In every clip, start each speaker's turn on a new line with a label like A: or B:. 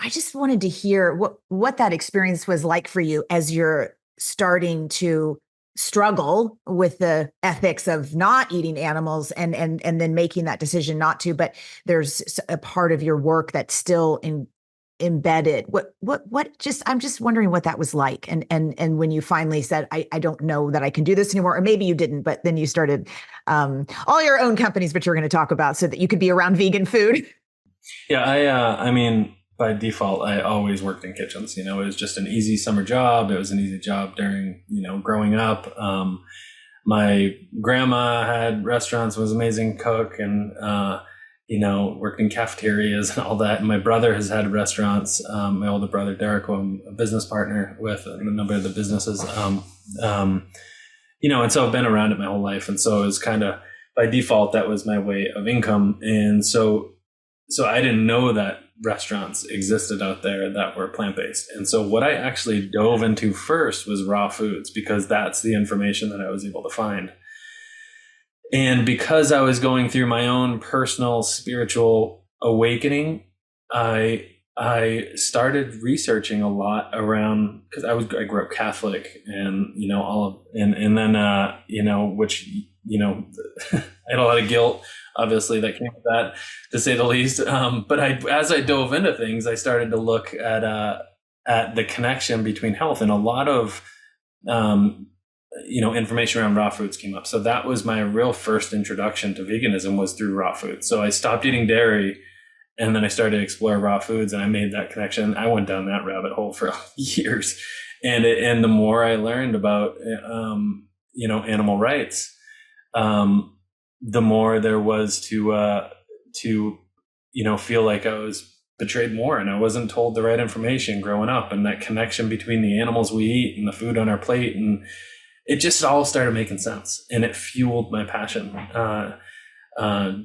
A: I just wanted to hear what that experience was like for you as you're starting to struggle with the ethics of not eating animals and then making that decision not to, but there's a part of your work that's still embedded. What just I'm just wondering what that was like. And when you finally said, I don't know that I can do this anymore, or maybe you didn't, but then you started all your own companies, which you're going to talk about so that you could be around vegan food.
B: Yeah, I mean, by default, I always worked in kitchens. It was just an easy summer job. It was an easy job during, growing up. My grandma had restaurants, was an amazing cook, and worked in cafeterias and all that. And my brother has had restaurants. My older brother Derek, who I'm a business partner with a number of the businesses. And so I've been around it my whole life, and so it was kind of by default that was my way of income, and so I didn't know that restaurants existed out there that were plant-based. And so what I actually dove into first was raw foods, because that's the information that I was able to find. And because I was going through my own personal spiritual awakening, I started researching a lot around, because I grew up Catholic, and which I had a lot of guilt, obviously, that came with that, to say the least. But as I dove into things, I started to look at the connection between health, and a lot of information around raw foods came up. So that was my real first introduction to veganism, was through raw foods. So I stopped eating dairy, and then I started to explore raw foods, and I made that connection. I went down that rabbit hole for years, and the more I learned about animal rights, the more there was to feel like I was betrayed more, and I wasn't told the right information growing up, and that connection between the animals we eat and the food on our plate, and it just all started making sense, and it fueled my passion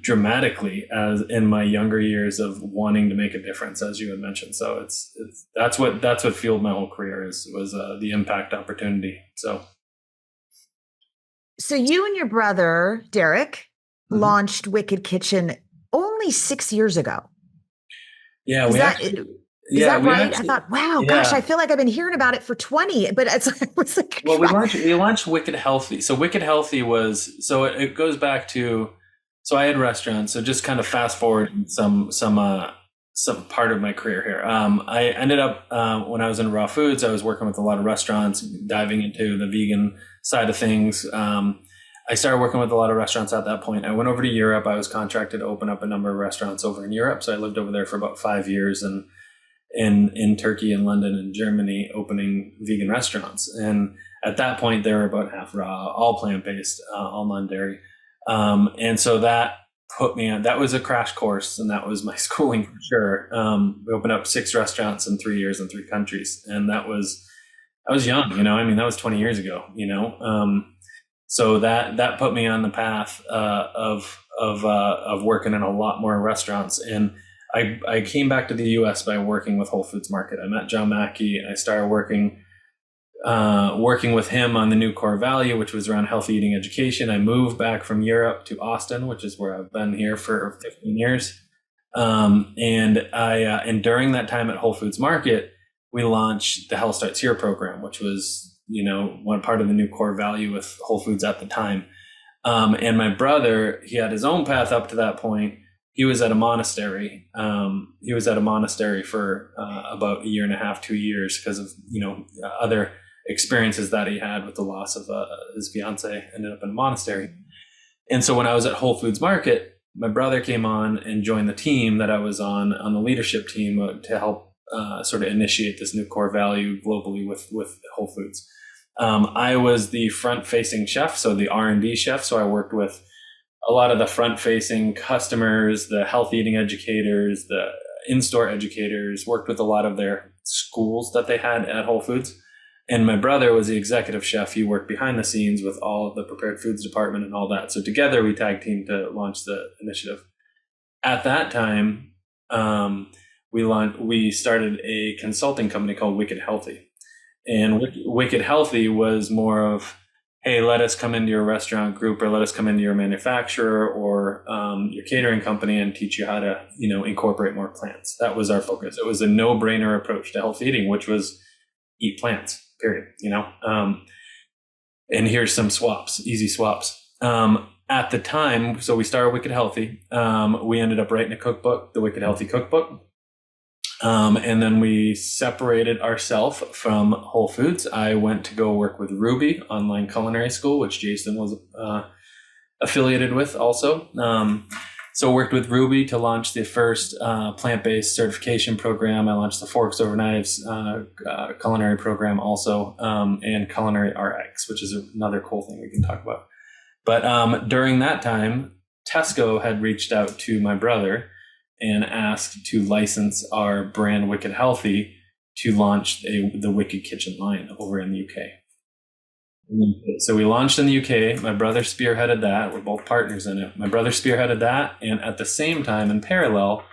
B: dramatically as in my younger years of wanting to make a difference, as you had mentioned. So that's what fueled my whole career was the impact opportunity.
A: So you and your brother, Derek, launched Wicked Kitchen only 6 years ago.
B: Yeah,
A: Is that right?
B: Actually,
A: I thought, wow,
B: yeah.
A: gosh, I feel like I've been hearing about it for 20, but it's like,
B: well, we launched Wicked Healthy. So Wicked Healthy it goes back to, so I had restaurants. So just kind of fast forward some part of my career here. I ended up, when I was in raw foods, I was working with a lot of restaurants, diving into the vegan side of things. I started working with a lot of restaurants at that point. I went over to Europe. I was contracted to open up a number of restaurants over in Europe. So I lived over there for about 5 years, and in Turkey and London and Germany, opening vegan restaurants. And at that point, they were about half raw, all plant-based, all non-dairy. And so that put me on, that was a crash course, and that was my schooling for sure. We opened up 6 restaurants in 3 years in 3 countries. And I was young, that was 20 years ago, so that put me on the path of working in a lot more restaurants. And I came back to the US by working with Whole Foods Market. I met John Mackey. I started working with him on the new core value, which was around healthy eating education. I moved back from Europe to Austin, which is where I've been here for 15 years. And during that time at Whole Foods Market, we launched the Health Starts Here program, which was, one part of the new core value with Whole Foods at the time. And my brother, he had his own path up to that point. He was at a monastery. He was at a monastery for about 1.5 years, 2 years, because of, other experiences that he had with the loss of his fiance. Ended up in a monastery. And so when I was at Whole Foods Market, my brother came on and joined the team that I was on the leadership team to help sort of initiate this new core value globally with Whole Foods. I was the front-facing chef, so the R&D chef. So I worked with a lot of the front-facing customers, the health eating educators, the in-store educators, worked with a lot of their schools that they had at Whole Foods. And my brother was the executive chef. He worked behind the scenes with all of the prepared foods department and all that. So together we tag teamed to launch the initiative. At that time, we started a consulting company called Wicked Healthy. And Wicked Healthy was more of, hey, let us come into your restaurant group, or let us come into your manufacturer, or your catering company and teach you how to, incorporate more plants. That was our focus. It was a no-brainer approach to health eating, which was eat plants, period. And here's some swaps, easy swaps. At the time, so we started Wicked Healthy. We ended up writing a cookbook, the Wicked Healthy Cookbook. And then we separated ourselves from Whole Foods. I went to go work with Ruby Online Culinary School, which Jason was affiliated with also. So worked with Ruby to launch the first plant-based certification program. I launched the Forks Over Knives culinary program also, and Culinary RX, which is another cool thing we can talk about. But during that time, Tesco had reached out to my brother and asked to license our brand Wicked Healthy to launch the Wicked Kitchen line over in the UK. So we launched in the UK. My brother spearheaded that. We're both partners in it. My brother spearheaded that, and at the same time, in parallel,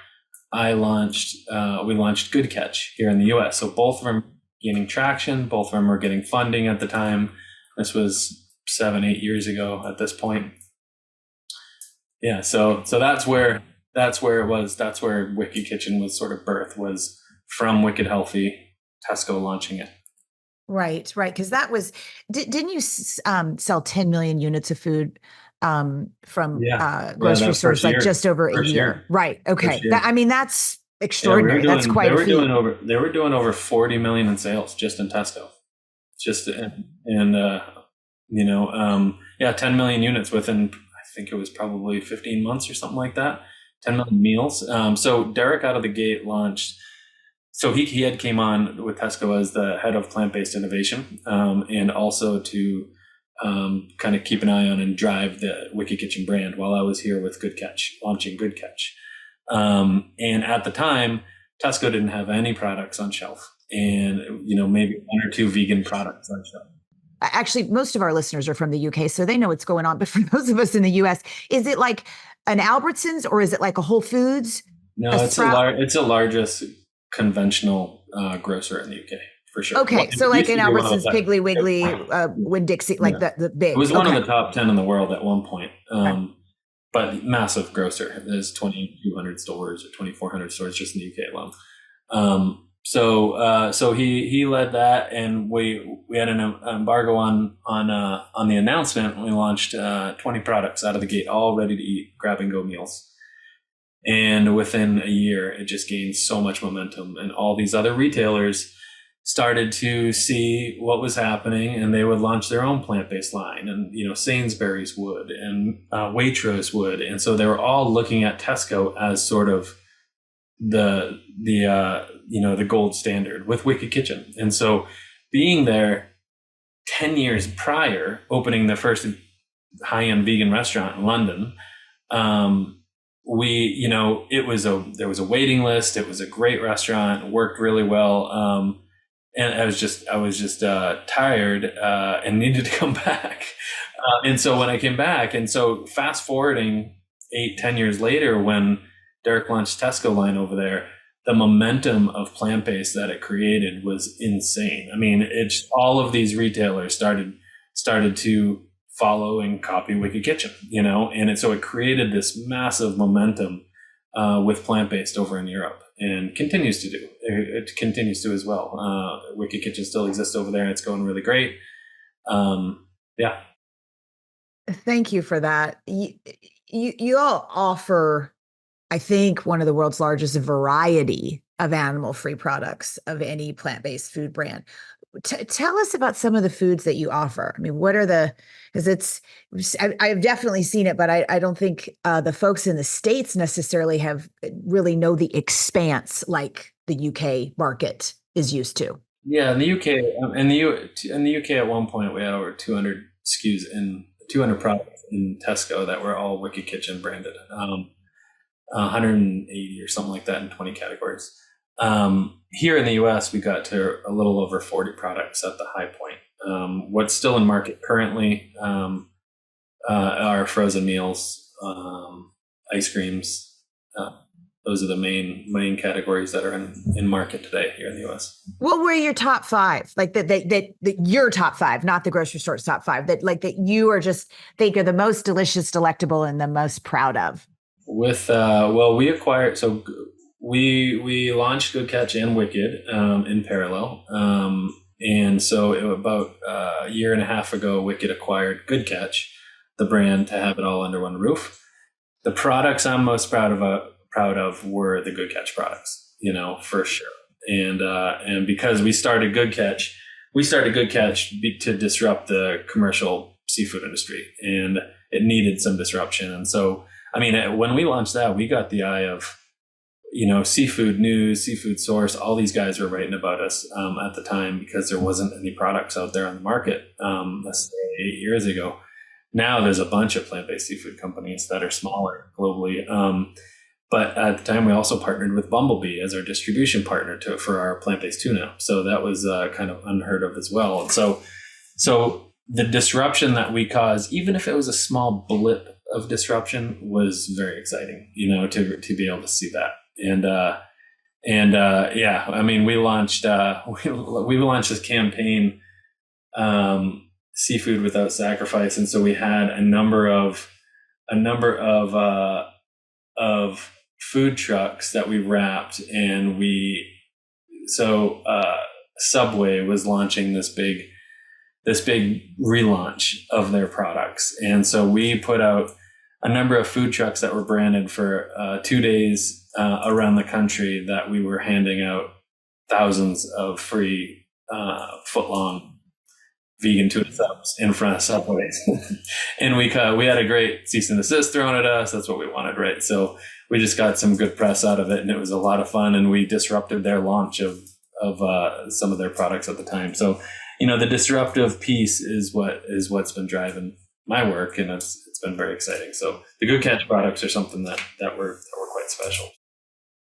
B: we launched Good Catch here in the US. So both of them gaining traction. Both of them were getting funding at the time. This was 7-8 years ago at this point. Yeah. So that's where it was. That's where Wicked Kitchen was sort of birthed, was from Wicked Healthy, Tesco launching it.
A: Right. Because that was, didn't you sell 10 million units of food from grocery stores, like just over a year? Right. Okay. That's extraordinary. That's quite a feat.
B: They were doing over 40 million in sales just in Tesco. 10 million units within, I think it was probably 15 months or something like that. 10 million meals. So Derek out of the gate launched. So he had came on with Tesco as the head of plant-based innovation, and also to kind of keep an eye on and drive the Wicked Kitchen brand while I was here with Good Catch, launching Good Catch. And at the time, Tesco didn't have any products on shelf, and maybe one or two vegan products on shelf.
A: Actually, most of our listeners are from the UK, so they know what's going on. But for those of us in the US, is it like an Albertsons or is it like a Whole Foods?
B: No, it's the largest conventional grocer in the UK, for sure.
A: Okay, so like an Albertsons, Piggly Wiggly, Winn-Dixie, like the big.
B: It was one of the top 10 in the world at one point, but massive grocer. There's 2,200 stores or 2,400 stores just in the UK alone. So he led that, and we had an embargo on the announcement. We launched 20 products out of the gate, all ready to eat, grab and go meals. And within a year, it just gained so much momentum, and all these other retailers started to see what was happening, and they would launch their own plant-based line, and Sainsbury's would, and Waitrose would, and so they were all looking at Tesco as sort of the gold standard with Wicked Kitchen. And so being there 10 years prior, opening the first high-end vegan restaurant in London, there was a waiting list. It was a great restaurant, worked really well. And I was just tired and needed to come back. And so when I came back, and so fast forwarding 8-10 years later, when Derek launched Tesco line over there, the momentum of plant-based that it created was insane. I mean, it's all of these retailers started to follow and copy Wicked Kitchen, and so it created this massive momentum with plant-based over in Europe, and continues to do. It continues to as well. Wicked Kitchen still exists over there, and it's going really great. Yeah.
A: Thank you for that. You all offer, I think, one of the world's largest variety of animal-free products of any plant-based food brand. Tell us about some of the foods that you offer. I mean, what are because I've definitely seen it, but I don't think the folks in the States necessarily really know the expanse like the UK market is used to.
B: Yeah, in the UK, in the UK at one point we had over 200 SKUs and 200 products in Tesco that were all Wicked Kitchen branded. 180 or something like that in 20 categories. Here in the US, we got to a little over 40 products at the high point. What's still in market currently are frozen meals, ice creams, those are the main categories that are in market today here in the US.
A: What were your top five? Like that your top five, not the grocery store's top five, that you are just think are the most delicious, delectable, and the most proud of?
B: With we launched Good Catch and Wicked in parallel. And so about a year and a half ago, Wicked acquired Good Catch, the brand, to have it all under one roof. The products I'm most proud of were the Good Catch products, for sure. And because we started Good Catch to disrupt the commercial seafood industry, and it needed some disruption. And so, I mean, when we launched that, we got the eye of, Seafood News, Seafood Source. All these guys were writing about us at the time because there wasn't any products out there on the market. Let's say 8 years ago. Now there's a bunch of plant-based seafood companies that are smaller globally. But at the time, we also partnered with Bumblebee as our distribution partner for our plant-based tuna. So that was kind of unheard of as well. And so the disruption that we caused, even if it was a small blip of disruption, was very exciting, to be able to see that. Yeah, I mean, we launched this campaign, Seafood Without Sacrifice, and so we had a number of food trucks that we wrapped, and Subway was launching this big relaunch of their products, and so we put out a number of food trucks that were branded for 2 days around the country, that we were handing out thousands of free foot-long vegan tuna subs in front of Subways. And we had a great cease and desist thrown at us. That's what we wanted, right? So we just got some good press out of it, and it was a lot of fun, and we disrupted their launch of some of their products at the time. So, the disruptive piece is what's been driving my work, and it's been very exciting. So the Good Catch products are something that were quite special.